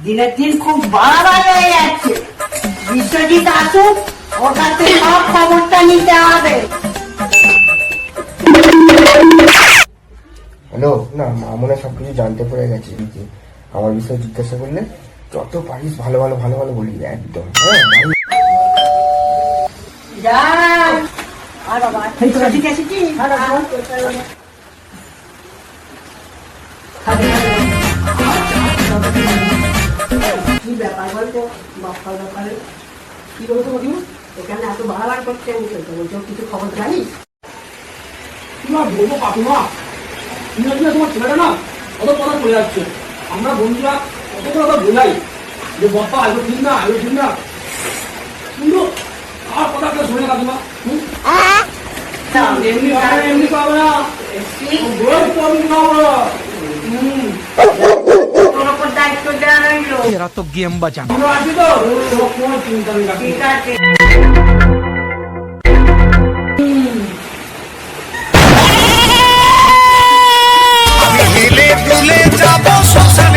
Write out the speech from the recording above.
দিনের দিন খুব বাড়াবাড়ি হয়ে যাচ্ছে। বিশ্বজিৎ আসুক, ওর কাছে সব খবরটা নিতে হবে। হ্যালো, না মা মনে হয় সবকিছু জানতে পেরে গেছে। আমার বিষয়ে জিজ্ঞাসা করলে যত পারিস ভালো ভালো ভালো ভালো বলি একদম। হ্যাঁ যাই। আর বাবা, বিশ্বজিৎ এসেছি। কি ব্যাপার বলতো বাপ্পার ব্যাপারে? কি বলতো বলিস? এখানে এত বাড়াবাড়ি করছে, আমি বলছো কিছু খবর জানিস? তোমার বলবো কাকিমা, তোমার ছেলেটা না কত কথা বলে যাচ্ছে। আমরা বন্ধুরা কত কথা বোঝাই যে বাপ্পা আগে ঠিক না, আগে ঠিক না, কিন্তু আর কথা কেউ শোনে কাকিমা। এমনি এমনি পাবে না, তোর ওপর দায়িত্ব দেওয়া রইলো। तेरा तो गेम बचा। আমরা আছি তো, কোনো চিন্তা নেই ঠিক কাকিমা। আছে। हिले डुले जाबो संसार